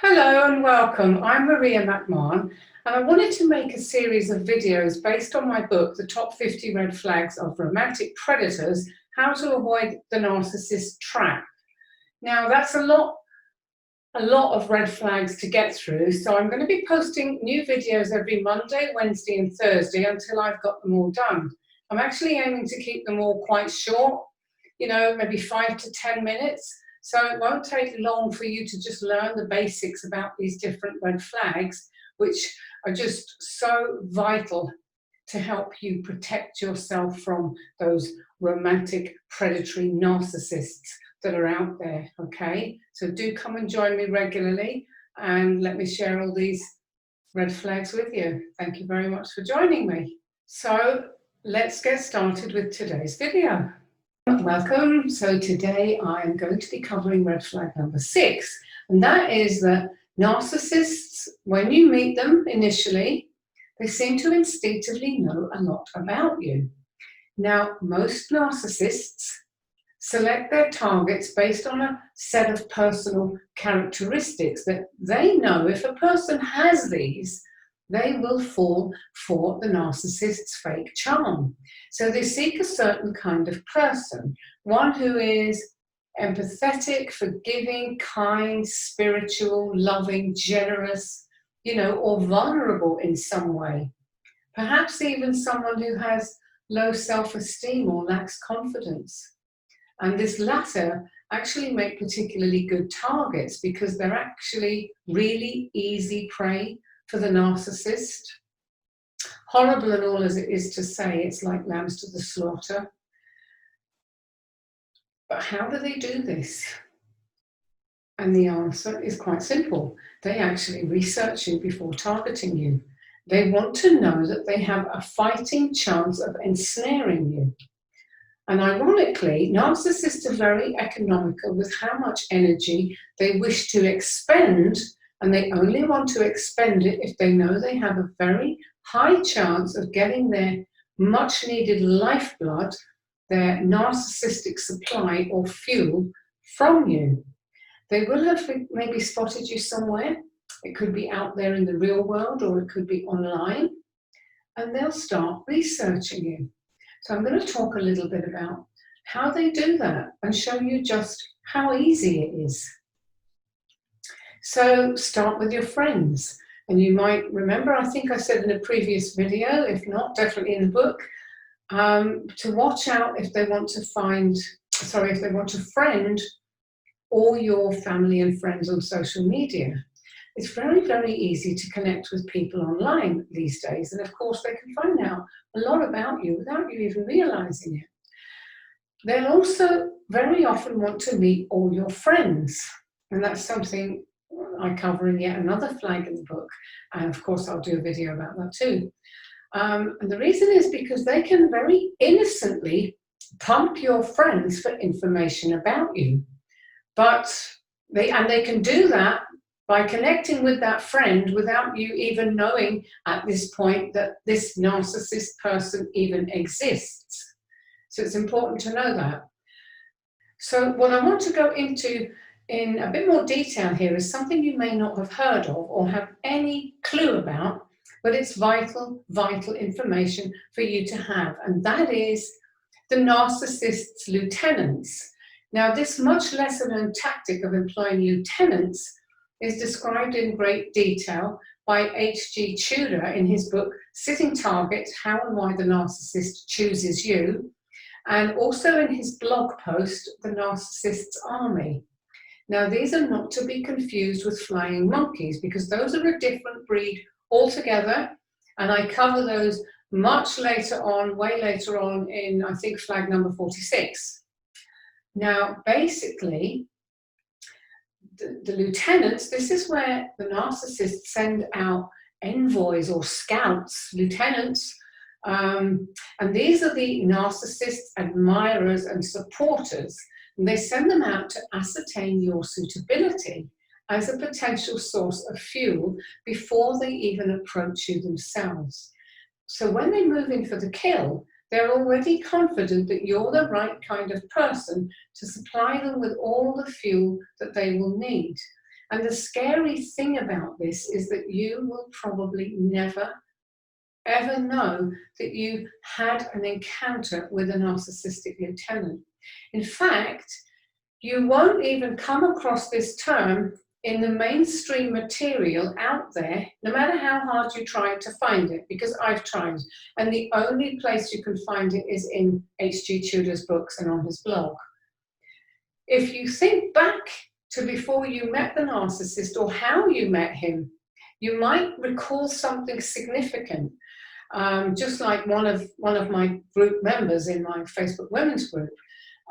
Hello and welcome. I'm Maria McMahon and I wanted to make a series of videos based on my book, The Top 50 Red Flags of Romantic Predators, How to Avoid the Narcissist Trap. Now that's a lot of red flags to get through, so I'm going to be posting new videos every Monday, Wednesday and Thursday until I've got them all done. I'm actually aiming to keep them all quite short, maybe 5 to 10 minutes. So it won't take long for you to just learn the basics about these different red flags, which are just so vital to help you protect yourself from those romantic predatory narcissists that are out there, okay? So do come and join me regularly and let me share all these red flags with you. Thank you very much for joining me. So let's get started with today's video. Welcome. So today I'm going to be covering red flag number 6, and that is that narcissists, when you meet them initially, they seem to instinctively know a lot about you. Now, most narcissists select their targets based on a set of personal characteristics that they know if a person has these, they will fall for the narcissist's fake charm. So they seek a certain kind of person, one who is empathetic, forgiving, kind, spiritual, loving, generous, or vulnerable in some way. Perhaps even someone who has low self-esteem or lacks confidence. And this latter actually make particularly good targets because they're actually really easy prey for the narcissist. Horrible and all as it is to say, it's like lambs to the slaughter. But how do they do this? And the answer is quite simple. They actually research you before targeting you. They want to know that they have a fighting chance of ensnaring you. And ironically, narcissists are very economical with how much energy they wish to expend, and they only want to expend it if they know they have a very high chance of getting their much needed lifeblood, their narcissistic supply or fuel from you. They will have maybe spotted you somewhere. It could be out there in the real world or it could be online, and they'll start researching you. So I'm going to talk a little bit about how they do that and show you just how easy it is. So start with your friends. And you might remember, I think I said in a previous video, if not, definitely in the book, to watch out if they want to friend all your family and friends on social media. It's very, very easy to connect with people online these days. And of course, they can find out a lot about you without you even realizing it. They'll also very often want to meet all your friends. And that's something I cover in yet another flag in the book. And of course, I'll do a video about that too. And the reason is because they can very innocently pump your friends for information about you. But they can do that by connecting with that friend without you even knowing at this point that this narcissist person even exists. So it's important to know that. So what I want to go into in a bit more detail here is something you may not have heard of or have any clue about, but it's vital information for you to have, and that is the Narcissists Lieutenants. Now, this much lesser known tactic of employing lieutenants is described in great detail by H.G. Tudor in his book, Sitting Target, How and Why the Narcissist Chooses You, and also in his blog post, The Narcissist's Army. Now, these are not to be confused with flying monkeys because those are a different breed altogether, and I cover those much later on, way later on in, I think, flag number 46. Now, basically, the lieutenants, this is where the narcissists send out envoys or scouts, lieutenants, and these are the narcissist admirers and supporters. And they send them out to ascertain your suitability as a potential source of fuel before they even approach you themselves. So when they move in for the kill, they're already confident that you're the right kind of person to supply them with all the fuel that they will need. And the scary thing about this is that you will probably never, ever know that you had an encounter with a narcissistic lieutenant. In fact, you won't even come across this term in the mainstream material out there, no matter how hard you try to find it, because I've tried. And the only place you can find it is in H.G. Tudor's books and on his blog. If you think back to before you met the narcissist or how you met him, you might recall something significant. Just like one of my group members in my Facebook women's group,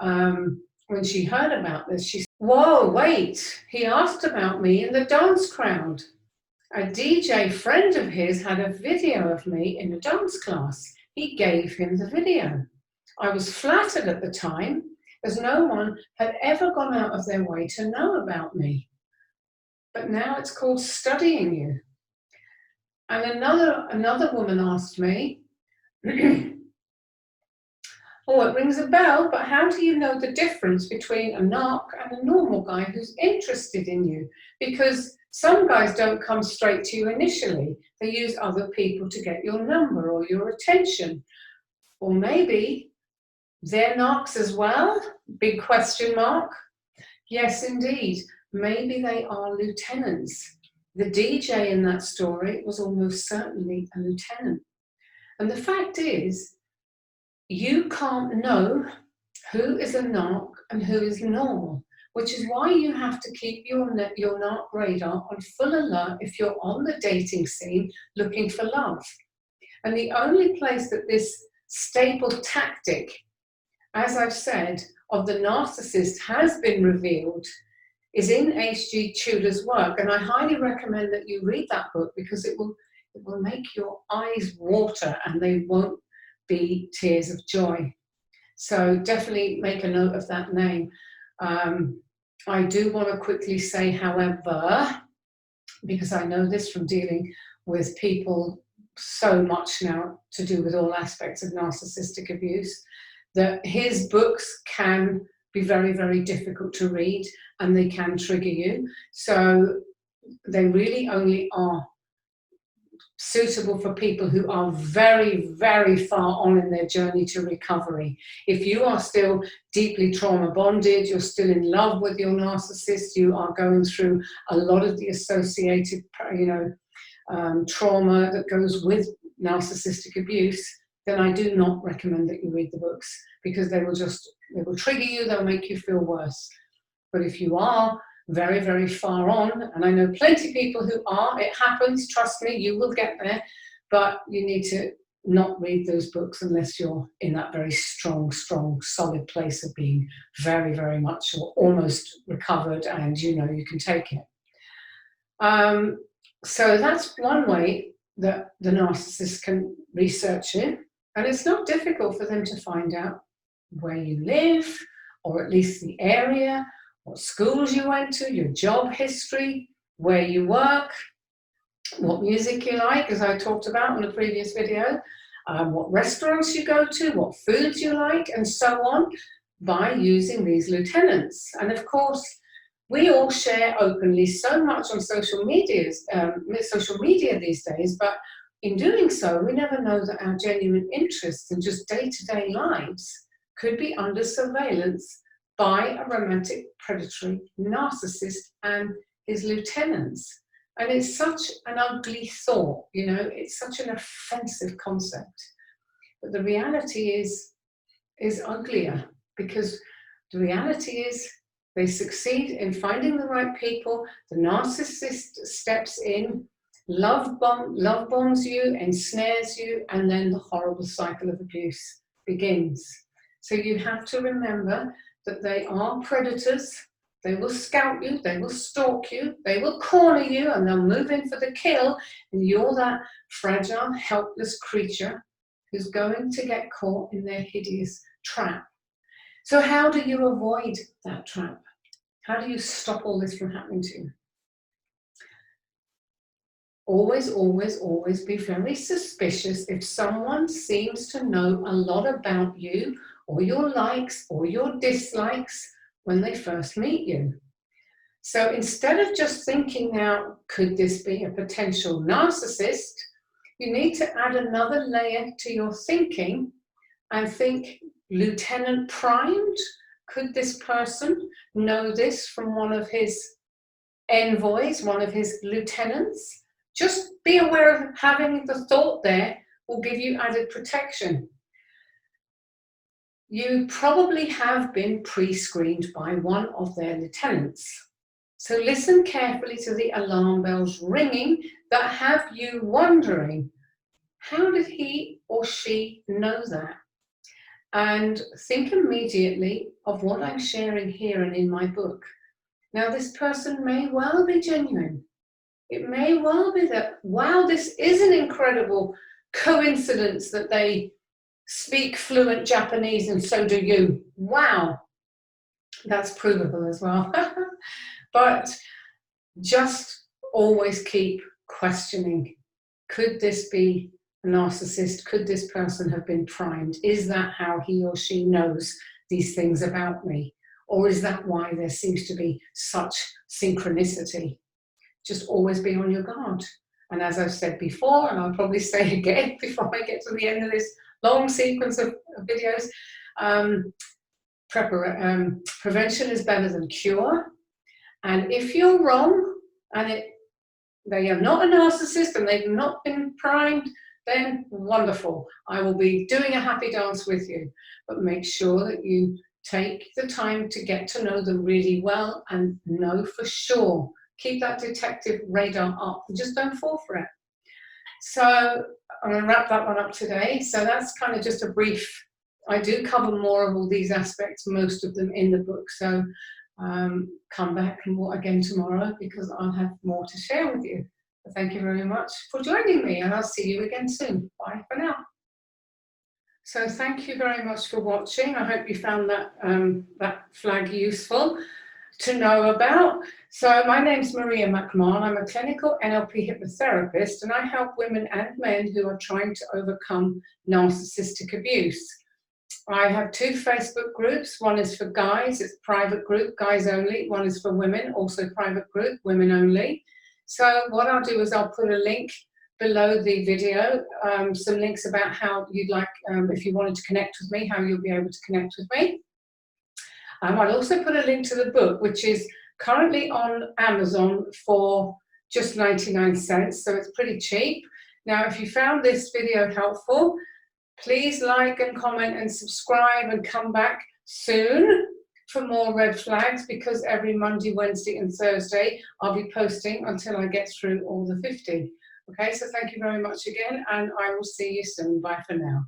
when she heard about this, she said, "Whoa, wait, he asked about me in the dance crowd. A DJ friend of his had a video of me in a dance class. He gave him the video. I was flattered at the time, as no one had ever gone out of their way to know about me. But now it's called studying you." And another woman asked me, "Oh, it rings a bell, but how do you know the difference between a narc and a normal guy who's interested in you? Because some guys don't come straight to you initially. They use other people to get your number or your attention. Or maybe they're narcs as well? Big question mark. Yes, indeed. Maybe they are lieutenants. The DJ in that story was almost certainly a lieutenant. And the fact is, you can't know who is a narc and who is normal, which is why you have to keep your narc radar on full alert if you're on the dating scene looking for love. And the only place that this staple tactic, as I've said, of the narcissist has been revealed is in H.G. Tudor's work. And I highly recommend that you read that book because it will make your eyes water and they won't be tears of joy. So definitely make a note of that name. I do want to quickly say, however, because I know this from dealing with people so much now to do with all aspects of narcissistic abuse, that his books can be very, very difficult to read and they can trigger you. So they really only are suitable for people who are very, very far on in their journey to recovery. If you are still deeply trauma bonded, you're still in love with your narcissist, you are going through a lot of the associated, trauma that goes with narcissistic abuse, then I do not recommend that you read the books because they will trigger you, they'll make you feel worse. But if you are very, very far on, and I know plenty of people who are, it happens, trust me, you will get there, but you need to not read those books unless you're in that very strong, solid place of being very, very much or almost recovered and you know you can take it. So that's one way that the narcissist can research it, and it's not difficult for them to find out where you live, or at least the area, what schools you went to, your job history, where you work, what music you like, as I talked about in the previous video, what restaurants you go to, what foods you like, and so on, by using these lieutenants. And of course, we all share openly so much on social media these days, but in doing so, we never know that our genuine interests and just day-to-day lives could be under surveillance by a romantic predatory narcissist and his lieutenants. And it's such an ugly thought, it's such an offensive concept. But the reality is uglier, because the reality is they succeed in finding the right people, the narcissist steps in, love bombs you, ensnares you, and then the horrible cycle of abuse begins. So you have to remember that they are predators. They will scout you, they will stalk you, they will corner you, and they'll move in for the kill, and you're that fragile, helpless creature who's going to get caught in their hideous trap. So how do you avoid that trap? How do you stop all this from happening to you? Always, always, always be very suspicious if someone seems to know a lot about you or your likes or your dislikes when they first meet you. So instead of just thinking now, could this be a potential narcissist, you need to add another layer to your thinking and think, Lieutenant primed? Could this person know this from one of his envoys, one of his lieutenants? Just be aware of having the thought there will give you added protection. You probably have been pre-screened by one of their lieutenants. So listen carefully to the alarm bells ringing that have you wondering, how did he or she know that? And think immediately of what I'm sharing here and in my book. Now, this person may well be genuine. It may well be that, wow, this is an incredible coincidence that they speak fluent Japanese and so do you. Wow, that's provable as well. But just always keep questioning. Could this be a narcissist? Could this person have been primed? Is that how he or she knows these things about me? Or is that why there seems to be such synchronicity? Just always be on your guard. And as I've said before, and I'll probably say again before I get to the end of this long sequence of videos, prevention is better than cure. And if you're wrong, and they are not a narcissist and they've not been primed, then wonderful. I will be doing a happy dance with you. But make sure that you take the time to get to know them really well and know for sure. Keep that detective radar up and just don't fall for it. So I'm going to wrap that one up today. So that's kind of just a brief. I do cover more of all these aspects, most of them in the book. So come back and again tomorrow because I'll have more to share with you. But thank you very much for joining me, and I'll see you again soon. Bye for now. So thank you very much for watching. I hope you found that that flag useful to know about. So my name's Maria McMahon. I'm a clinical NLP hypnotherapist, and I help women and men who are trying to overcome narcissistic abuse. I have 2 Facebook groups. One is for guys, it's private group, guys only. One is for women, also private group, women only. So what I'll do is I'll put a link below the video, some links about how you'd like, if you wanted to connect with me, how you'll be able to connect with me. I'll also put a link to the book, which is currently on Amazon for just 99 cents, so it's pretty cheap. Now, if you found this video helpful, please like and comment and subscribe and come back soon for more red flags, because every Monday, Wednesday and Thursday I'll be posting until I get through all the 50. Okay, so thank you very much again, and I will see you soon. Bye for now.